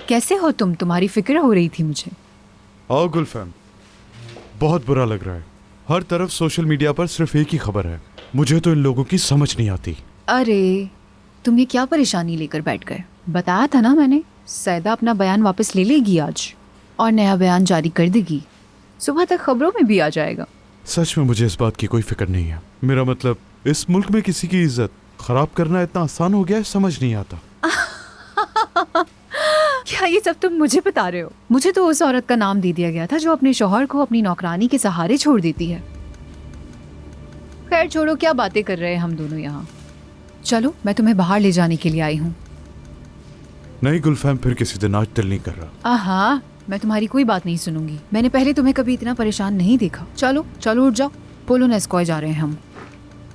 कैसे हो तुम? तुम्हारी फिक्र हो रही थी मुझे। आओ गुलफैम, बहुत बुरा लग रहा है। हर तरफ सोशल मीडिया पर सिर्फ एक ही खबर है। मुझे तो इन लोगों की समझ नहीं आती। अरे तुम ये क्या परेशानी लेकर बैठ गए? बताया था ना मैंने, सैदा अपना बयान वापस ले लेगी आज और नया बयान जारी कर देगी। सुबह तक खबरों में भी आ जाएगा। सच में मुझे इस बात की कोई फिक्र नहीं है। मेरा मतलब, इस मुल्क में किसी की इज्जत खराब करना इतना आसान हो गया है, समझ नहीं आता। क्या ये सब तुम मुझे बता रहे हो? मुझे तो उस औरत का नाम दे दिया गया था जो अपने शौहर को अपनी नौकरानी के सहारे छोड़ देती है। खैर छोड़ो, क्या बातें कर रहे हैं हम दोनों यहाँ। चलो मैं तुम्हें बाहर ले जाने के लिए आई हूँ। नहीं गुलफैम, फिर किसी दिन, आज दिल नहीं कर रहा। आहा, मैं तुम्हारी कोई बात नहीं सुनूंगी। मैंने पहले तुम्हें कभी इतना परेशान नहीं देखा। चलो चलो उठ जाओ, पोलो नेस्कॉय जा रहे हैं हम।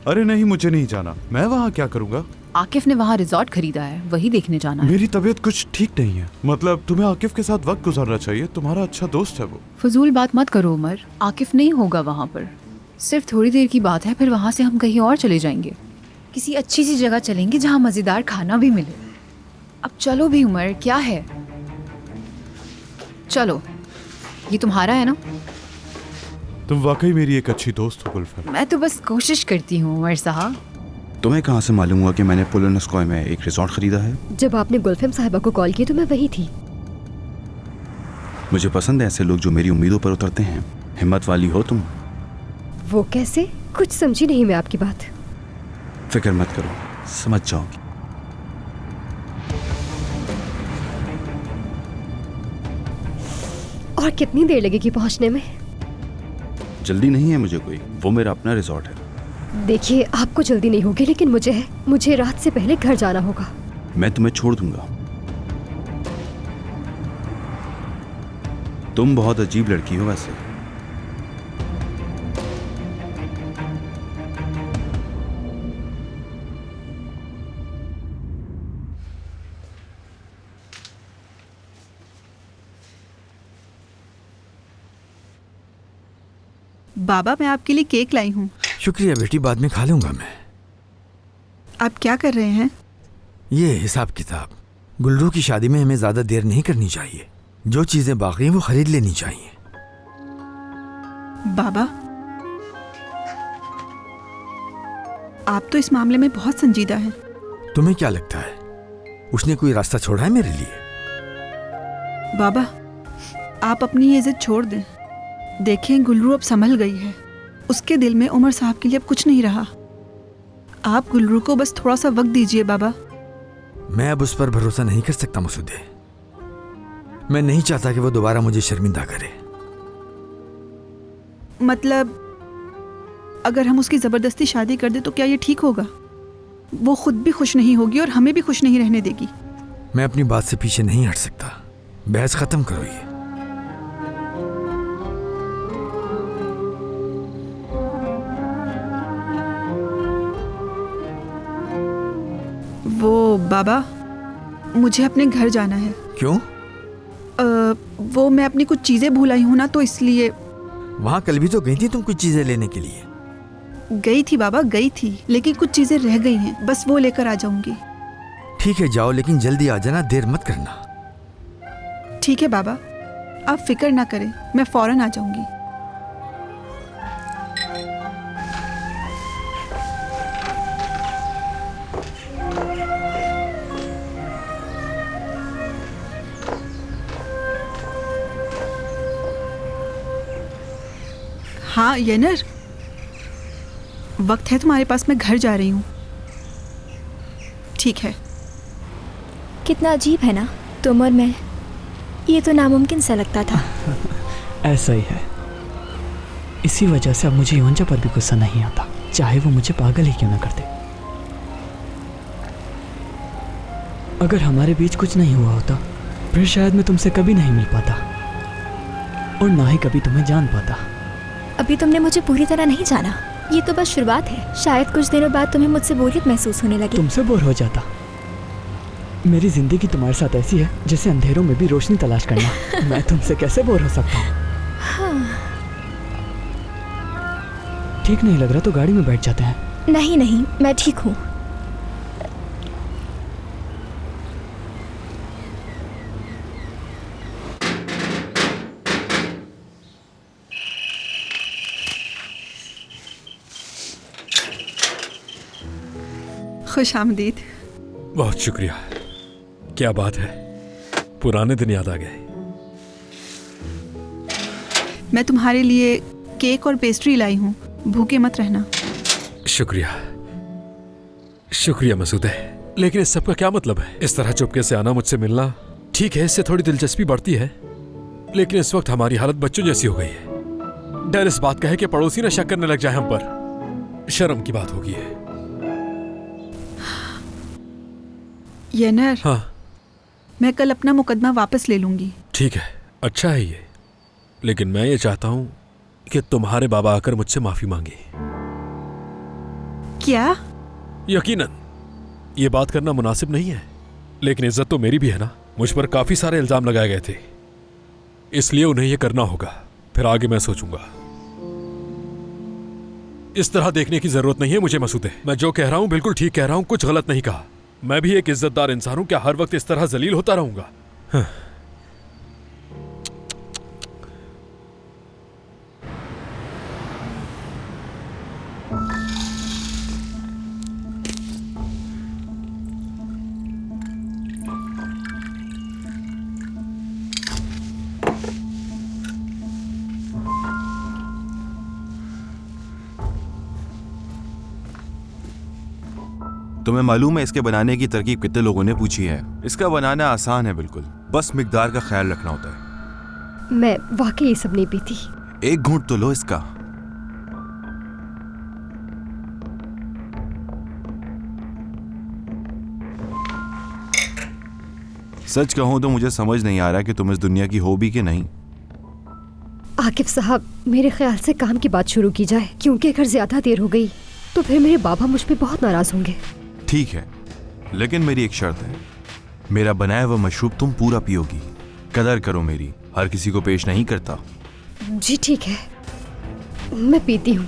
अरे नहीं, मुझे नहीं जाना। मैं वहाँ क्या करूँगा? आकिफ ने वहाँ रिजॉर्ट खरीदा है, वही देखने जाना है। मेरी तबीयत कुछ ठीक नहीं है। मतलब तुम्हें आकिफ के साथ वक्त गुजारना चाहिए, तुम्हारा अच्छा दोस्त है वो। फजूल बात मत करो उमर, आकिफ नहीं होगा वहाँ पर। सिर्फ थोड़ी देर की बात है, फिर वहाँ से हम कहीं और चले जाएंगे। किसी अच्छी सी जगह चलेंगे जहाँ मजेदार खाना भी मिले। अब चलो भी उमर, क्या है? चलो, ये तुम्हारा है ना? तुम वाकई मेरी एक अच्छी दोस्त हो गुलफैम। मैं तो बस कोशिश करती हूँ उमर साहब। तुम्हें कहाँ से मालूम हुआ कि मैंने पोलो नेस्कॉय में एक रिजॉर्ट खरीदा है? जब आपने गुलफैम साहिबा को कॉल की तो मैं वही थी। मुझे पसंद है ऐसे लोग जो मेरी उम्मीदों पर उतरते हैं। हिम्मत वाली हो तुम। वो कैसे? कुछ समझी नहीं मैं आपकी बात। फिक्र मत करो, समझ जाओगी। और कितनी देर लगेगी पहुंचने में? जल्दी नहीं है मुझे कोई, वो मेरा अपना रिजॉर्ट है। देखिए, आपको जल्दी नहीं होगी लेकिन मुझे है। मुझे रात से पहले घर जाना होगा। मैं तुम्हें छोड़ दूंगा। तुम बहुत अजीब लड़की हो वैसे। बाबा, मैं आपके लिए केक लाई हूँ। शुक्रिया बेटी, बाद में खा लूंगा मैं। आप क्या कर रहे हैं? ये हिसाब किताब। गुल्लू की शादी में हमें ज्यादा देर नहीं करनी चाहिए। जो चीजें बाकी हैं वो खरीद लेनी चाहिए। बाबा, आप तो इस मामले में बहुत संजीदा हैं। तुम्हें क्या लगता है उसने कोई रास्ता छोड़ा है मेरे लिए? बाबा, आप अपनी ये जिद छोड़ दें। देखें, गुल्लू अब संभल गई है। उसके दिल में उमर साहब के लिए अब कुछ नहीं रहा। आप गुल्लू को बस थोड़ा सा वक्त दीजिए बाबा। मैं अब उस पर भरोसा नहीं कर सकता मसूदे। मैं नहीं चाहता कि वो दोबारा मुझे शर्मिंदा करे। मतलब अगर हम उसकी जबरदस्ती शादी कर दे तो क्या ये ठीक होगा? वो खुद भी खुश नहीं होगी और हमें भी खुश नहीं रहने देगी। मैं अपनी बात से पीछे नहीं हट सकता। बहस खत्म करो ये। वो बाबा, मुझे अपने घर जाना है। क्यों? वो मैं अपनी कुछ चीजें भूल आई हूं ना, तो इसलिए। वहां कल भी तो गई थी तुम कुछ चीजें लेने के लिए। गई थी बाबा, गई थी, लेकिन कुछ चीजें रह गई हैं। बस वो लेकर आ जाऊंगी। ठीक है जाओ, लेकिन जल्दी आ जाना, देर मत करना। ठीक है बाबा, आप फिक्र ना करें, मैं फौरन आ जाऊंगी। हाँ येनर, वक्त है तुम्हारे पास, मैं घर जा रही हूँ। ठीक है। कितना अजीब है ना, तुम और मैं। ये तो नामुमकिन सा लगता था। ऐसा ही है। इसी वजह से अब मुझे योंजा पर भी गुस्सा नहीं आता, चाहे वो मुझे पागल ही क्यों ना करते। अगर हमारे बीच कुछ नहीं हुआ होता फिर शायद मैं तुमसे कभी नहीं मिल पाता और ना ही कभी तुम्हें जान पाता। अभी तुमने मुझे पूरी तरह नहीं जाना, ये तो बस शुरुआत है। शायद कुछ दिनों बाद तुम्हें मुझसे बोरियत महसूस होने लगी। तुमसे बोर हो जाता। मेरी जिंदगी तुम्हारे साथ ऐसी है जैसे अंधेरों में भी रोशनी तलाश करना। मैं तुमसे कैसे बोर हो सकता हूँ? हाँ। ठीक नहीं लग रहा तो गाड़ी में बैठ जाते हैं। नहीं नहीं, मैं ठीक हूँ। खुश आमदीद। बहुत शुक्रिया। क्या बात है, पुराने दिन याद आ गए। मैं तुम्हारे लिए केक और पेस्ट्री लाई हूँ, भूखे मत रहना। शुक्रिया शुक्रिया मसूदे, लेकिन इस सब का क्या मतलब है? इस तरह चुपके से आना, मुझसे मिलना ठीक है, इससे थोड़ी दिलचस्पी बढ़ती है, लेकिन इस वक्त हमारी हालत बच्चों जैसी हो गई है। डर इस बात का है कि पड़ोसी ना शक करने लग जाए हम पर। शर्म की बात होगी है। येनर, हाँ मैं कल अपना मुकदमा वापस ले लूंगी। ठीक है, अच्छा है ये, लेकिन मैं ये चाहता हूं कि तुम्हारे बाबा आकर मुझसे माफी मांगे। क्या? यकीनन ये बात करना मुनासिब नहीं है, लेकिन इज्जत तो मेरी भी है ना। मुझ पर काफी सारे इल्जाम लगाए गए थे, इसलिए उन्हें यह करना होगा। फिर आगे मैं सोचूंगा। इस तरह देखने की जरूरत नहीं है मुझे मसूदे। मैं जो कह रहा हूं बिल्कुल ठीक कह रहा हूं, कुछ गलत नहीं कहा। मैं भी एक इज्जतदार इंसान हूं, क्या हर वक्त इस तरह जलील होता रहूंगा? हाँ। तुम्हें मालूम है इसके बनाने की तरकीब कितने लोगों ने पूछी है? इसका बनाना आसान है बिल्कुल, बस मिकदार का ख्याल रखना होता है। मैं वाकई ये सब नहीं पीती। एक घूंट तो लो इसका। सच कहूं तो मुझे समझ नहीं आ रहा कि तुम इस दुनिया की हो भी कि नहीं। आकिफ साहब, मेरे ख्याल से काम की बात शुरू की जाए, क्योंकि अगर ज्यादा देर हो गई तो फिर मेरे बाबा मुझ पे बहुत नाराज होंगे। ठीक है, लेकिन मेरी एक शर्त है। मेरा बनाया हुआ मशरूब तुम पूरा पियोगी। कदर करो मेरी, हर किसी को पेश नहीं करता। जी ठीक है, मैं पीती हूँ,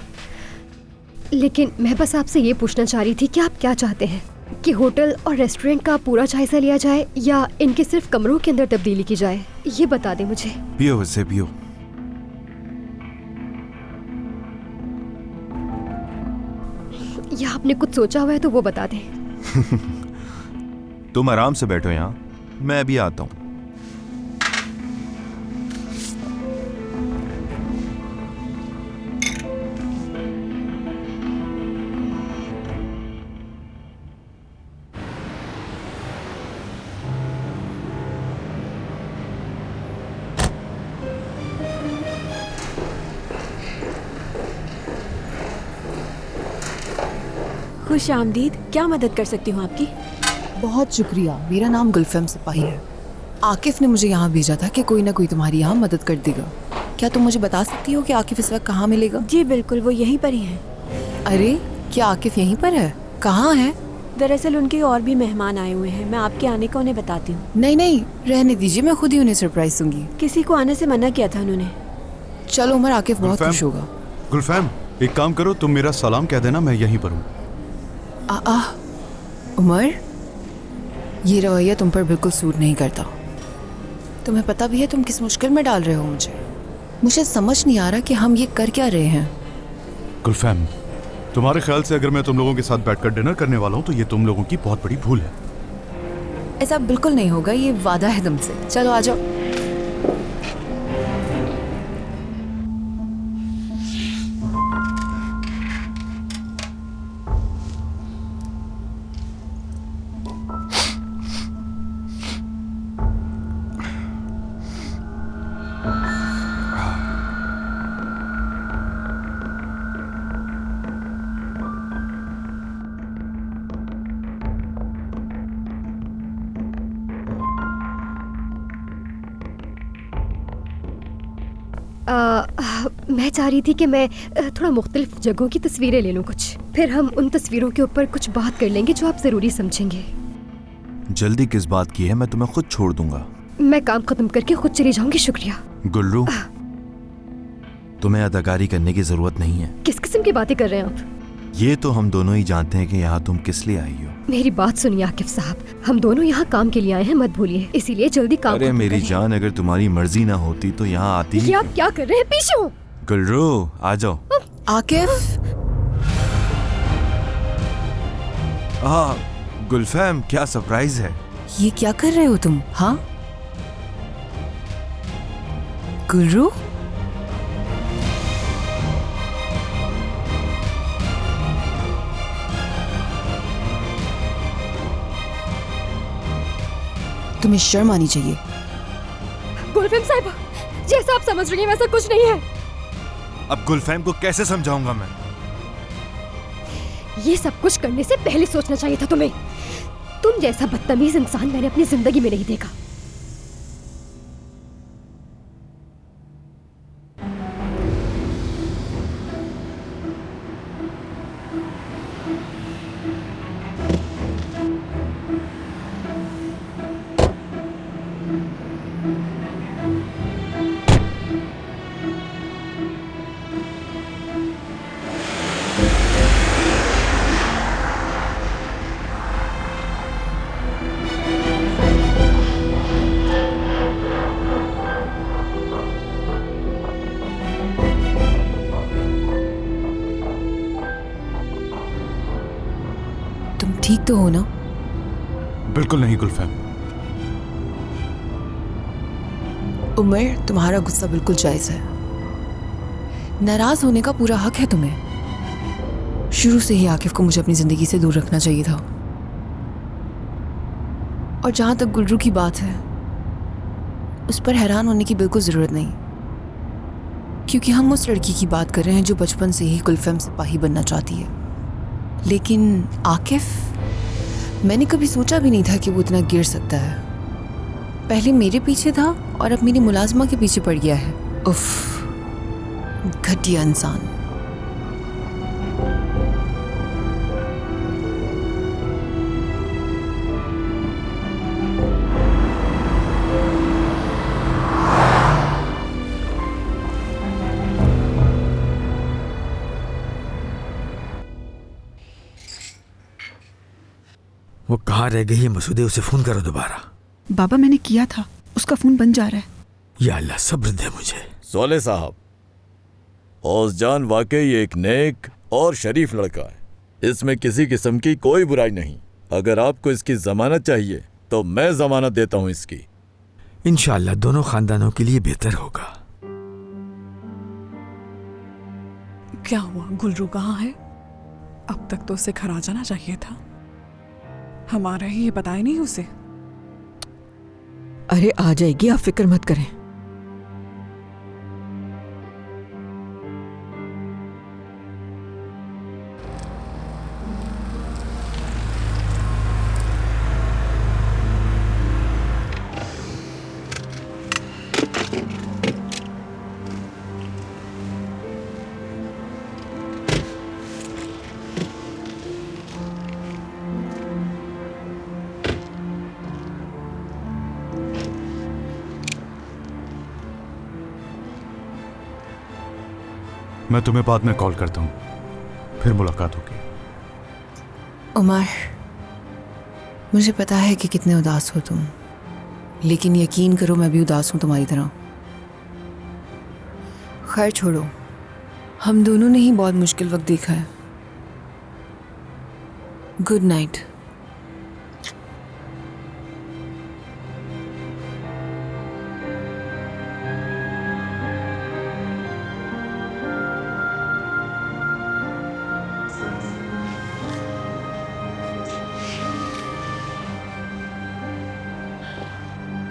लेकिन मैं बस आपसे ये पूछना चाह रही थी कि आप क्या चाहते हैं कि होटल और रेस्टोरेंट का पूरा जायजा लिया जाए या इनके सिर्फ कमरों के अंदर तब्दीली की जाए? ये बता दें मुझे। पियो इससे पियो। या आपने कुछ सोचा हुआ है तो वो बता दें। तुम आराम से बैठो यहाँ, मैं अभी आता हूँ। खुश आमदीद, क्या मदद कर सकती हूँ आपकी? बहुत शुक्रिया, मेरा नाम गुलफम सिपाही है। आकिफ ने मुझे यहाँ भेजा था कि कोई ना कोई तुम्हारी यहाँ मदद कर देगा। क्या तुम मुझे बता सकती हो कि आकिफ इस वक्त कहाँ मिलेगा? जी बिल्कुल, वो यहीं पर ही है। अरे क्या आकिफ यहीं पर है? कहाँ है? दरअसल उनके और भी मेहमान आए हुए हैं, मैं आपके आने का उन्हें बताती हूँ। नहीं नहीं, रहने दीजिए, मैं खुद ही उन्हें सरप्राइज दूंगी। किसी को आने से मना किया था उन्होंने। चलो उमर, आकिफ बहुत खुश होगा। गुलफैम, एक काम करो, तुम मेरा सलाम कह देना, मैं यहीं पर हूँ। उमर, ये रवैया तुम पर बिल्कुल सूट नहीं करता। तुम्हें पता भी है तुम किस मुश्किल में डाल रहे हो मुझे। मुझे समझ नहीं आ रहा कि हम ये कर क्या रहे हैं। गुलफैम, तुम्हारे ख्याल से अगर मैं तुम लोगों के साथ बैठकर डिनर करने वाला हूँ तो ये तुम लोगों की बहुत बड़ी भूल है। ऐसा बिल्कुल नहीं होगा, ये वादा है तुमसे। चलो आ जाओ। मैं चाह रही थी कि मैं थोड़ा मुख्तलिफ जगहों की तस्वीरें ले लूँ कुछ, फिर हम उन तस्वीरों के ऊपर कुछ बात कर लेंगे जो आप ज़रूरी समझेंगे। जल्दी किस बात की है? मैं तुम्हें खुद छोड़ दूंगा। मैं काम खत्म करके खुद चली जाऊंगी। शुक्रिया। गुल्रू, तुम्हें अदाकारी करने की जरूरत नहीं है। किस किस्म की बातें कर रहे हैं आप? ये तो हम दोनों ही जानते हैं कि यहाँ तुम किस लिए आई हो। मेरी बात सुनिए आकिफ साहब, हम दोनों यहाँ काम के लिए आए हैं, मत भूलिए, इसीलिए जल्दी काम अरे मेरी जान, अगर तुम्हारी मर्जी ना होती तो यहाँ आती ही। ये आप क्या कर रहे हैं? पीछे हो। गुल्रू, आ जाओ। आकिफ, गुलफैम, क्या सरप्राइज है। ये क्या कर रहे हो तुम? हाँ गुलरू, तुम्हें शर्म आनी चाहिए। गुलफैम साहिबा, जैसा आप समझ रही हैं वैसा कुछ नहीं है। अब गुलफैम को कैसे समझाऊंगा मैं? ये सब कुछ करने से पहले सोचना चाहिए था तुम्हें। तुम जैसा बदतमीज इंसान मैंने अपनी जिंदगी में नहीं देखा। तुम ठीक तो हो ना? बिल्कुल नहीं गुलफैम। उमर, तुम्हारा गुस्सा बिल्कुल जायज है। नाराज होने का पूरा हक है तुम्हें। शुरू से ही आकिफ को मुझे अपनी जिंदगी से दूर रखना चाहिए था। और जहां तक गुलरू की बात है, उस पर हैरान होने की बिल्कुल जरूरत नहीं, क्योंकि हम उस लड़की की बात कर रहे हैं जो बचपन से ही गुलफैम सिपाही बनना चाहती है। लेकिन आकिफ, मैंने कभी सोचा भी नहीं था कि वो इतना गिर सकता है। पहले मेरे पीछे था और अब मेरी मुलाजमा के पीछे पड़ गया है। उफ, घटिया इंसान। वो कहाँ रह गई है मसूदे? उसे फोन करो दोबारा। बाबा मैंने किया था, उसका फोन बंद जा रहा है। या अल्लाह, सब्र दे मुझे। सोले साहब, हौसजान वाकई एक नेक और शरीफ लड़का है। इसमें किसी किस्म की कोई बुराई नहीं। अगर आपको इसकी जमानत चाहिए तो मैं जमानत देता हूँ इसकी। इंशाअल्लाह दोनों खानदानों के लिए बेहतर होगा। क्या हुआ? गुलरू कहाँ है? अब तक तो उसे घर आ जाना चाहिए था। हमारा ही ये बताया नहीं उसे। अरे आ जाएगी, आप फिक्र मत करें। मैं तुम्हें बाद में कॉल करता हूँ, फिर मुलाकात होगी। उमर, मुझे पता है कि कितने उदास हो तुम, लेकिन यकीन करो मैं भी उदास हूं तुम्हारी तरह। खैर छोड़ो, हम दोनों ने ही बहुत मुश्किल वक्त देखा है। Good night.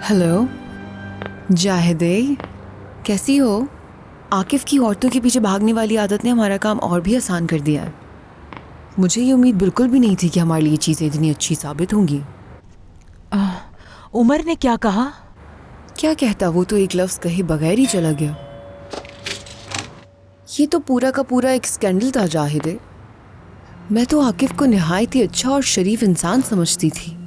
हेलो जाहिदे, कैसी हो? आकिफ की औरतों के पीछे भागने वाली आदत ने हमारा काम और भी आसान कर दिया है। मुझे ये उम्मीद बिल्कुल भी नहीं थी कि हमारे लिए चीज़ें इतनी अच्छी साबित होंगी। उमर ने क्या कहा? क्या कहता, वो तो एक लफ्ज़ कहे बगैर ही चला गया। ये तो पूरा का पूरा एक स्कैंडल था जाहिदे। मैं तो आकिफ को निहायत ही अच्छा और शरीफ इंसान समझती थी।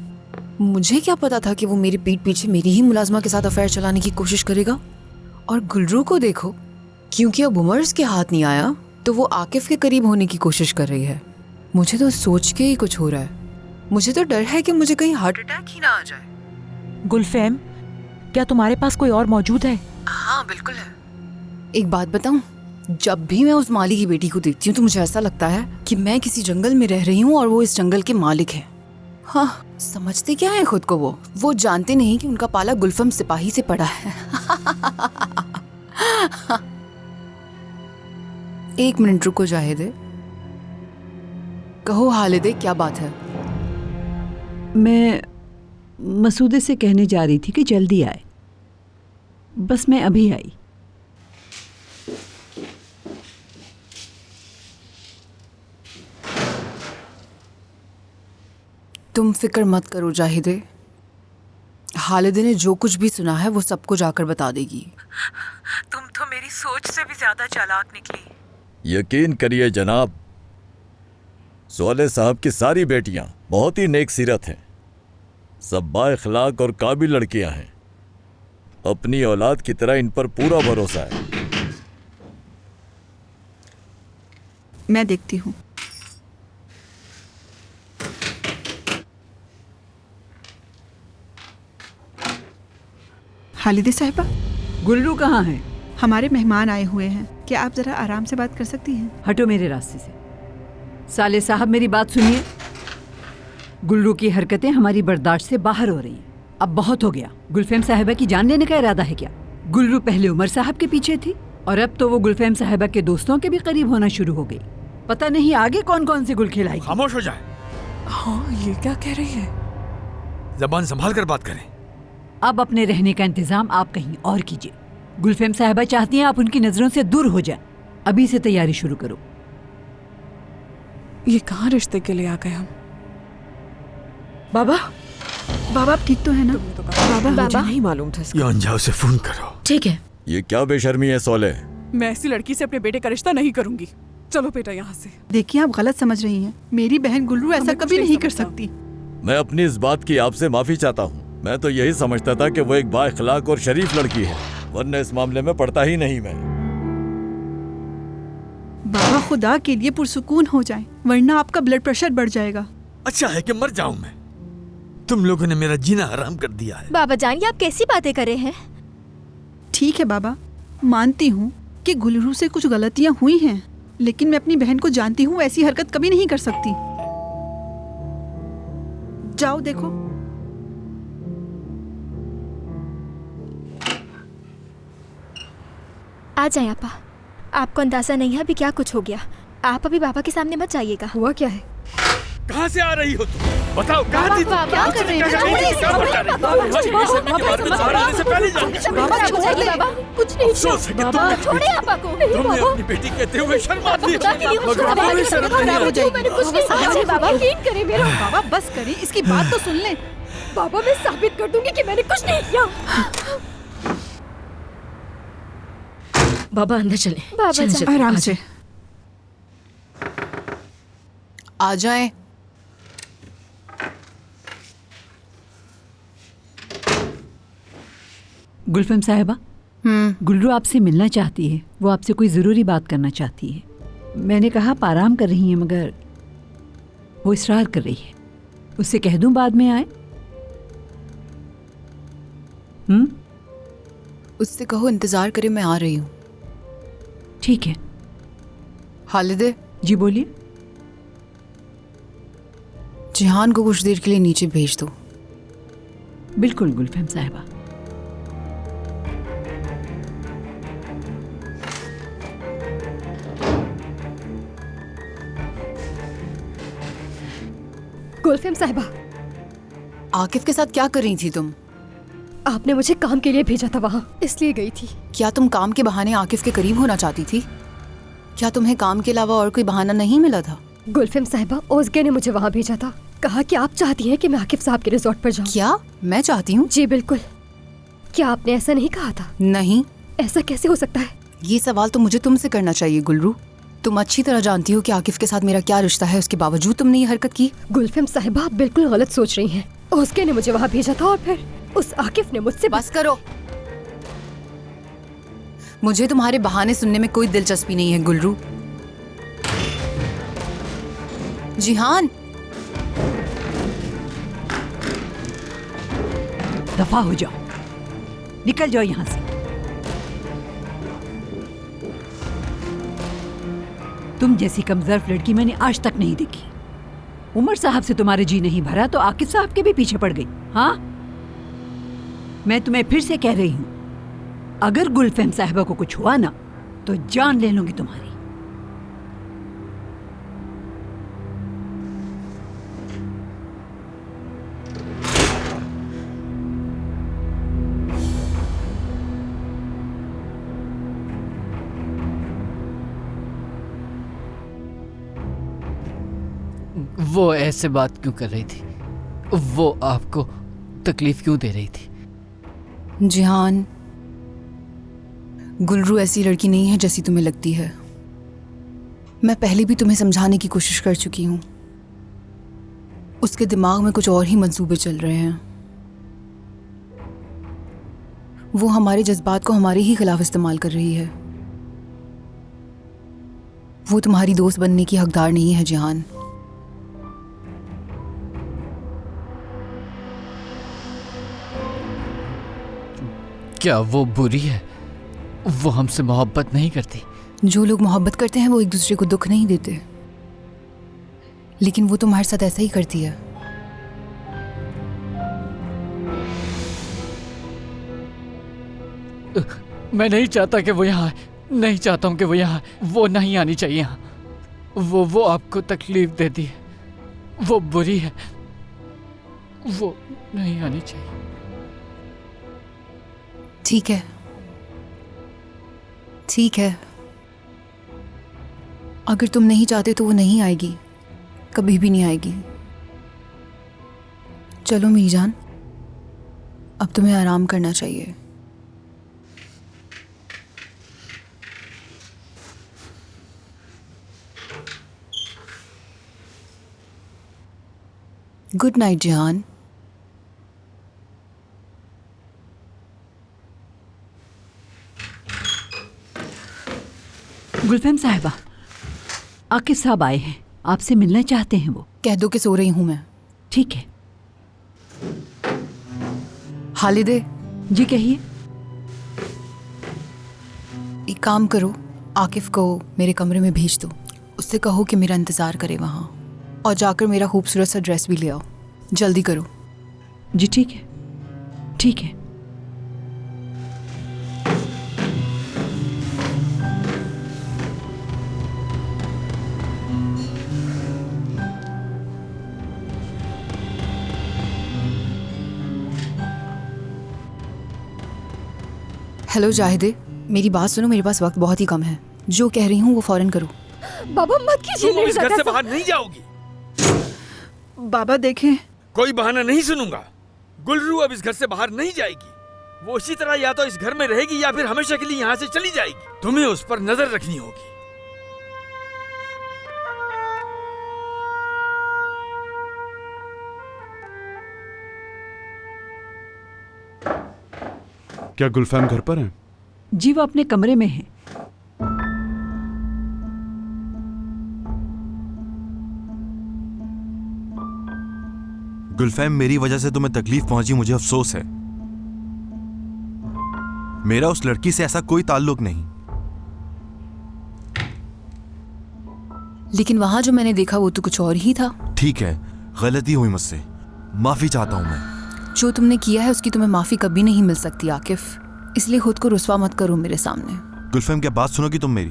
मुझे क्या पता था कि वो मेरी पीठ पीछे मेरी ही मुलाजमा के साथ अफेयर चलाने की कोशिश करेगा। और गुलरू को देखो, क्योंकि अब उमर उसके हाथ नहीं आया तो वो आकिफ के करीब होने की कोशिश कर रही है। मुझे तो सोच के ही कुछ हो रहा है। मुझे तो डर है कि मुझे कहीं हार्ट अटैक ही ना आ जाए। गुलफैम, क्या तुम्हारे पास कोई और मौजूद है? हाँ बिल्कुल है। एक बात बताऊं, जब भी मैं उस माली की बेटी को देखती हूँ तो मुझे ऐसा लगता है कि मैं किसी जंगल में रह रही हूँ और वो इस जंगल के मालिक हैं। हाँ, समझते क्या है खुद को वो जानते नहीं कि उनका पाला गुलफम सिपाही से पड़ा है। एक मिनट रुको जाहिदे, कहो हालिदे क्या बात है? मैं मसूदे से कहने जा रही थी कि जल्दी आए, बस मैं अभी आई। तुम फिक्र मत करो जाहिदे, हालिदे ने जो कुछ भी सुना है वो सबको जाकर बता देगी। तुम तो मेरी सोच से भी ज्यादा चालाक निकली। यकीन करिए जनाब, सोले साहब की सारी बेटियां बहुत ही नेक सीरत हैं, सब बाइखलाक और काबिल लड़कियां हैं। अपनी औलाद की तरह इन पर पूरा भरोसा है। मैं देखती हूँ। हालिदे साहिबा, गुल्लू कहाँ है? हमारे मेहमान आए हुए हैं, क्या आप जरा आराम से बात कर सकती हैं? हटो मेरे रास्ते से। साले साहब मेरी बात सुनिए, गुल्लू की हरकतें हमारी बर्दाश्त से बाहर हो रही हैं। अब बहुत हो गया। गुलफेम साहिबा की जान लेने का इरादा है क्या? गुल्लू पहले उमर साहब के पीछे थी और अब तो वो गुलफेम साहिबा के दोस्तों के भी करीब होना शुरू हो गई। पता नहीं आगे कौन कौन से गुल खिलाएगी। खामोश हो जाए। हाँ, ये क्या कह रही है? जबान संभाल कर बात करें। अब अपने रहने का इंतजाम आप कहीं और कीजिए। गुलफेम साहिबा चाहती हैं आप उनकी नजरों से दूर हो जाए। अभी से तैयारी शुरू करो। ये कहाँ रिश्ते के लिए आ गए हम? बाबा, बाबा आप ठीक तो है ना? बाबा, मुझे नहीं मालूम था। ये अंजाव से फोन करो। ठीक है। ये क्या बेशर्मी है सोले? मैं ऐसी लड़की से अपने बेटे का रिश्ता नहीं करूंगी। चलो बेटा यहाँ से। देखिए आप गलत समझ रही हैं। मेरी बहन गुल्लू ऐसा कभी नहीं कर सकती। मैं अपनी इस बात की आपसे माफी चाहता हूँ। मैं तो यही समझता था कि वो एक बाइखलाक और शरीफ लड़की है, वरना इस मामले में पड़ता ही नहीं मैं। बाबा खुदा के लिए पुरसुकून हो जाए, वरना आपका ब्लड प्रेशर बढ़ जाएगा। अच्छा है कि मर जाऊं मैं। तुम लोगों ने मेरा जीना हराम कर दिया है। बाबा जान, ये आप कैसी बातें कर रहे हैं? ठीक है बाबा, मानती हूँ कि गुल्लू से कुछ गलतियाँ हुई हैं, लेकिन मैं अपनी बहन को जानती हूँ ऐसी हरकत कभी नहीं कर सकती। जाओ देखो। आ जाए आपा। आपको अंदाजा नहीं है अभी क्या कुछ हो गया। आप अभी बाबा के सामने मत जाइएगा। हुआ क्या है? कहाँ से आ रही हो तुम? बताओ कहाँ थी? क्या कर रहे हैं? कुछ नहीं। अफसोस है कि तुमने छोड़िए आपा को। तुमने अपनी बेटी कहते हुए शर्मा दी। मैंने कुछ नहीं। बाबा यकीन करें मेरा। बाबा बस करें, इसकी बात तो सुन लें। बाबा मैं साबित कर दूंगी कि मैंने कुछ नहीं किया। बाबा अंदर चले। बाबा आराम से आ जाए। गुलफेम साहिबा, गुल्लू आपसे मिलना चाहती है। वो आपसे कोई ज़रूरी बात करना चाहती है। मैंने कहा आप आराम कर रही हैं, मगर वो इसरार कर रही है। उससे कह दूं बाद में आए? उससे कहो इंतजार करे, मैं आ रही हूँ। ठीक है। हालिदे। जी बोलिए। जिहान को कुछ देर के लिए नीचे भेज दो। बिल्कुल गुलफेम साहिबा। गुलफेम साहिबा, आकिफ के साथ क्या कर रही थी तुम? आपने मुझे काम के लिए भेजा था वहाँ, इसलिए गई थी। क्या तुम काम के बहाने आकिफ के करीब होना चाहती थी? क्या तुम्हें काम के अलावा और कोई बहाना नहीं मिला था? गुलफेम साहिबा, ओज़गे ने मुझे वहाँ भेजा था। कहा कि आप चाहती हैं कि मैं आकिफ साहब के रिजॉर्ट पर जाऊँ। क्या मैं चाहती हूँ? जी बिल्कुल। क्या आपने ऐसा नहीं कहा था? नहीं। ऐसा कैसे हो सकता है? ये सवाल तो मुझे तुमसे करना चाहिए गुल्रू। तुम अच्छी तरह जानती हो कि आकिफ के साथ मेरा क्या रिश्ता है, उसके बावजूद तुमने ये हरकत की। गुलफेम साहिबा, आप बिल्कुल गलत सोच रही हैं। ओज़गे ने मुझे वहाँ भेजा था और फिर उस आकिफ ने मुझसे। बस करो। मुझे तुम्हारे बहाने सुनने में कोई दिलचस्पी नहीं है गुल्रू। जिहान, दफा हो जाओ, निकल जाओ यहाँ से। तुम जैसी कमजोर लड़की मैंने आज तक नहीं देखी। उमर साहब से तुम्हारे जी नहीं भरा तो आकिब साहब के भी पीछे पड़ गई। हाँ, मैं तुम्हें फिर से कह रही हूं, अगर गुलफहम साहिबा को कुछ हुआ ना तो जान ले लूंगी तुम्हारी। वो ऐसे बात क्यों कर रही थी? वो आपको तकलीफ क्यों दे रही थी? जिहान, गुलरू ऐसी लड़की नहीं है जैसी तुम्हें लगती है। मैं पहले भी तुम्हें समझाने की कोशिश कर चुकी हूं। उसके दिमाग में कुछ और ही मंसूबे चल रहे हैं। वो हमारे जज्बात को हमारे ही खिलाफ इस्तेमाल कर रही है। वो तुम्हारी दोस्त बनने की हकदार नहीं है जिहान। क्या वो बुरी है? वो हमसे मोहब्बत नहीं करती? जो लोग मोहब्बत करते हैं वो एक दूसरे को दुख नहीं देते, लेकिन वो तुम्हारे साथ ऐसा ही करती है। मैं नहीं चाहता कि वो यहाँ, नहीं चाहता हूँ कि वो यहाँ, वो नहीं आनी चाहिए यहाँ। वो आपको तकलीफ देती है, वो बुरी है, वो नहीं आनी चाहिए। ठीक है, ठीक है, अगर तुम नहीं चाहते तो वो नहीं आएगी, कभी भी नहीं आएगी। चलो मेरी जान, अब तुम्हें आराम करना चाहिए। Good night जिहान। गुलफहम साहिबा, आकिब साहब आए हैं, आपसे मिलना चाहते हैं। वो कह दो कि सो रही हूं मैं। ठीक है। हालिदे। जी कहिए। एक काम करो, आकिफ को मेरे कमरे में भेज दो। उससे कहो कि मेरा इंतज़ार करे वहाँ, और जाकर मेरा खूबसूरत सा ड्रेस भी ले आओ। जल्दी करो। जी ठीक है, ठीक है। हेलो जाहिदे, मेरी बात सुनो, मेरे पास वक्त बहुत ही कम है। जो कह रही हूँ वो फौरन करो। बाबा मत कीजिए। तुम इस घर से बाहर नहीं जाओगी। बाबा देखें, कोई बहाना नहीं सुनूंगा। गुलरू अब इस घर से बाहर नहीं जाएगी। वो इसी तरह या तो इस घर में रहेगी या फिर हमेशा के लिए यहाँ से चली जाएगी। तुम्हें उस पर नजर रखनी होगी। क्या गुलफहम घर पर है? जी वो अपने कमरे में है। गुलफहम, मेरी वजह से तुम्हें तकलीफ पहुंची, मुझे अफसोस है। मेरा उस लड़की से ऐसा कोई ताल्लुक नहीं। लेकिन वहां जो मैंने देखा वो तो कुछ और ही था। ठीक है, गलती हुई मुझसे, माफी चाहता हूं मैं। जो तुमने किया है उसकी तुम्हें माफी कभी नहीं मिल सकती आकिफ, इसलिए खुद को रुस्वा मत करो मेरे सामने। गुलफहम, क्या बात सुनोगी तुम मेरी?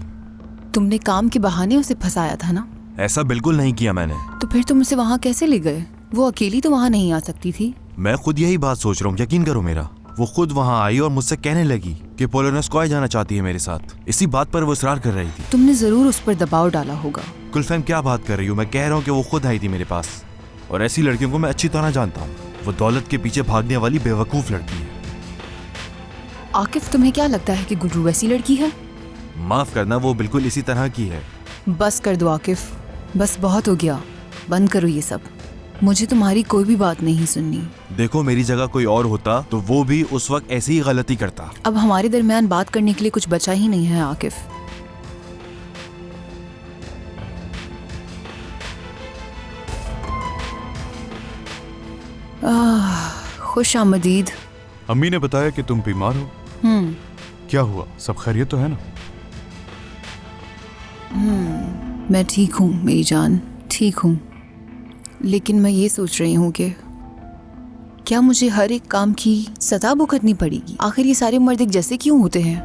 तुमने काम के बहाने उसे फंसाया था ना? ऐसा बिल्कुल नहीं किया मैंने। तो फिर तुम उसे वहां कैसे ले गए? वो अकेली तो वहां नहीं आ सकती थी। मैं खुद यही बात सोच रहा हूँ, यकीन करो मेरा। वो खुद वहां आई और मुझसे कहने लगी कि पोलोनेस्कोय जाना चाहती है मेरे साथ। इसी बात पर वो इसरार कर रही थी। तुमने जरूर उस पर दबाव डाला होगा। गुलफहम, क्या बात कर रही हूँ? मैं कह रहा हूँ कि वो खुद आई थी मेरे पास, और ऐसी लड़कियों को मैं अच्छी तरह जानता हूँ। वो दौलत के पीछे भागने वाली बेवकूफ लड़की है। आकिफ, तुम्हें क्या लगता है कि गुलरू वैसी लड़की है? माफ करना, वो बिल्कुल इसी तरह की है। बस कर दो आकिफ, बस बहुत हो गया। बंद करो ये सब। मुझे तुम्हारी कोई भी बात नहीं सुननी। देखो, मेरी जगह कोई और होता तो वो भी उस वक्त ऐसी ही गलती करता। अब हमारे दरमियान बात करने के लिए कुछ बचा ही नहीं है आकिफ। खुश आमदीद। अम्मी ने बताया कि तुम बीमार हो। क्या हुआ? सब खैरियत तो है ना? मैं ठीक हूँ मेरी जान, ठीक हूँ। लेकिन मैं ये सोच रही हूँ कि क्या मुझे हर एक काम की सजा भुगतनी पड़ेगी? आखिर ये सारे मर्द एक जैसे क्यों होते हैं?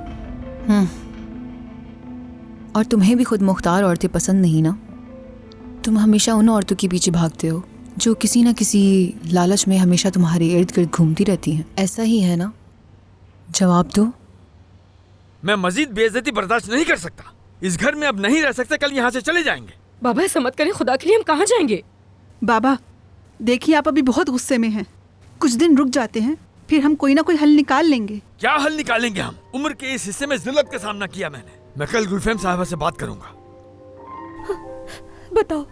और तुम्हें भी खुद मुख्तार औरतें पसंद नहीं ना? तुम हमेशा उन औरतों के पीछे भागते हो जो किसी न किसी लालच में हमेशा तुम्हारे इर्द गिर्द घूमती रहती हैं। ऐसा ही है ना? जवाब दो। मैं मजीद बेइज्जती बर्दाश्त नहीं कर सकता। इस घर में अब नहीं रह सकते, कल यहाँ से चले जाएंगे। बाबा ऐसा मत करें, खुदा के लिए हम कहाँ जाएंगे? बाबा देखिए, आप अभी बहुत गुस्से में हैं। कुछ दिन रुक जाते हैं, फिर हम कोई ना कोई हल निकाल लेंगे। क्या हल निकालेंगे हम? उम्र के इस हिस्से में जिल्लत का सामना किया मैंने। मैं कल गुलफेम साहिबा से बात करूंगा। बताओ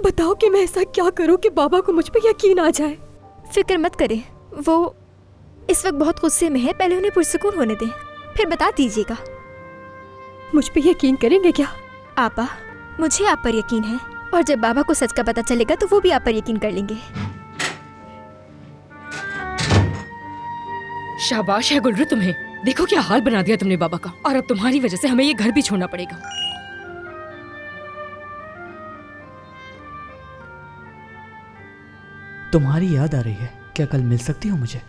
बताओ कि मैं ऐसा क्या करूं कि बाबा को मुझ पे यकीन आ जाए। फिक्र मत करें, वो इस वक्त बहुत गुस्से में है। पहले उन्हें पुरसुकून होने दें, फिर बता दीजिएगा। मुझ पे यकीन करेंगे क्या? आपा, मुझे आप पर यकीन है, और जब बाबा को सच का पता चलेगा तो वो भी आप पर यकीन कर लेंगे। शाबाश है गुलरू तुम्हें। देखो क्या हाल बना दिया तुमने बाबा का, और अब तुम्हारी वजह से हमें ये घर भी छोड़ना पड़ेगा। तुम्हारी याद आ रही है क्या? कल मिल सकती हो मुझे?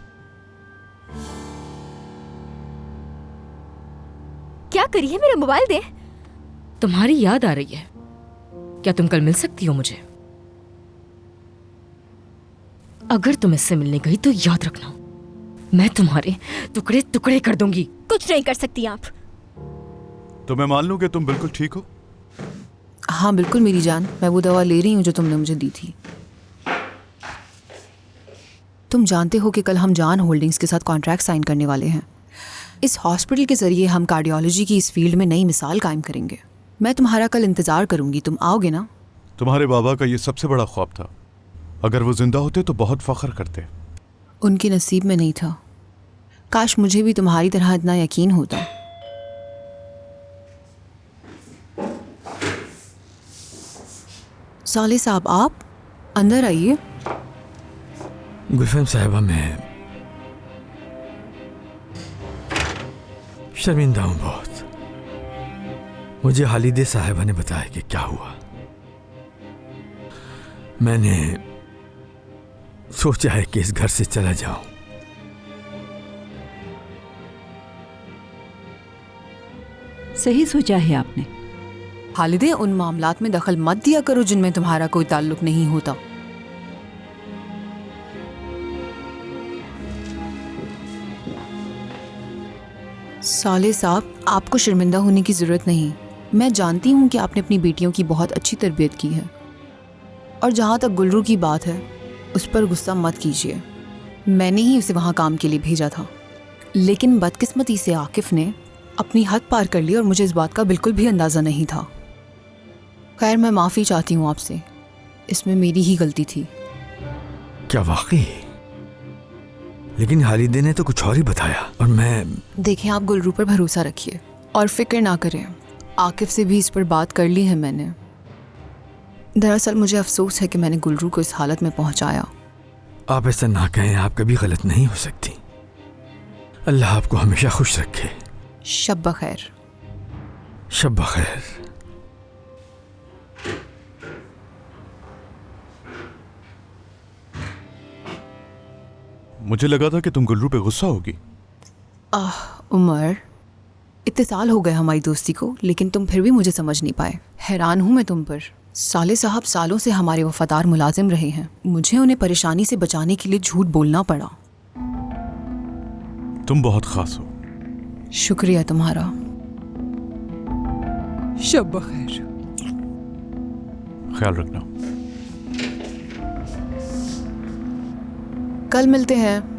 क्या करिए, मेरा मोबाइल दे। तुम्हारी याद आ रही है क्या? तुम कल मिल सकती हो मुझे? अगर तुम इससे मिलने गई तो याद रखना, मैं तुम्हारे टुकड़े टुकड़े कर दूंगी। कुछ नहीं कर सकती आप। तो मैं मान लूं कि तुम बिल्कुल ठीक हो? हाँ बिल्कुल मेरी जान, मैं वो दवा ले रही हूँ जो तुमने मुझे दी थी। तुम जानते हो कि कल हम जान होल्डिंग्स के साथ कॉन्ट्रैक्ट साइन करने वाले हैं। इस हॉस्पिटल के जरिए हम कार्डियोलॉजी की इस फील्ड में नई मिसाल कायम करेंगे। मैं तुम्हारा कल इंतज़ार करूंगी, तुम आओगे ना? तुम्हारे बाबा का ये सबसे बड़ा ख्वाब था। अगर वो जिंदा होते तो बहुत फख्र करते। उनके नसीब में नहीं था। काश मुझे भी तुम्हारी तरह इतना यकीन होता। साले साहब, आप अंदर आइए। गुलफेम साहिबा, मैं शर्मिंदा हूं बहुत। मुझे हालिदे साहिबा ने बताया कि क्या हुआ। मैंने सोचा है कि इस घर से चला जाऊं। सही सोचा है आपने। हालिदे, उन मामलात में दखल मत दिया करो जिनमें तुम्हारा कोई ताल्लुक नहीं होता। साले साहब, आपको शर्मिंदा होने की ज़रूरत नहीं। मैं जानती हूँ कि आपने अपनी बेटियों की बहुत अच्छी तरबियत की है, और जहाँ तक गुलरू की बात है उस पर गुस्सा मत कीजिए। मैंने ही उसे वहाँ काम के लिए भेजा था, लेकिन बदकिस्मती से आकिफ ने अपनी हद पार कर ली और मुझे इस बात का बिल्कुल भी अंदाज़ा नहीं था। खैर, मैं माफ़ी चाहती हूँ आपसे, इसमें मेरी ही गलती थी। क्या वाकई? लेकिन हालिदे ने तो कुछ और ही बताया, और मैं... देखें, आप गुलरू पर भरोसा रखिए और फिक्र ना करें। आकिफ से भी इस पर बात कर ली है मैंने। दरअसल मुझे अफसोस है कि मैंने गुलरू को इस हालत में पहुंचाया। आप ऐसा ना कहें, आप कभी गलत नहीं हो सकती। अल्लाह आपको हमेशा खुश रखे। शब बखैर। शब बखैर। मुझे लगा था कि तुम गुलरू पे गुस्सा होगी। उमर, इतने साल हो गए हमारी दोस्ती को, लेकिन तुम फिर भी मुझे समझ नहीं पाए। हैरान हूं मैं तुम पर। साले साहब सालों से हमारे वफादार मुलाजिम रहे हैं। मुझे उन्हें परेशानी से बचाने के लिए झूठ बोलना पड़ा। तुम बहुत खास हो। शुक्रिया तुम्हारा। शब बखैर। ख्याल रखना। कल मिलते हैं।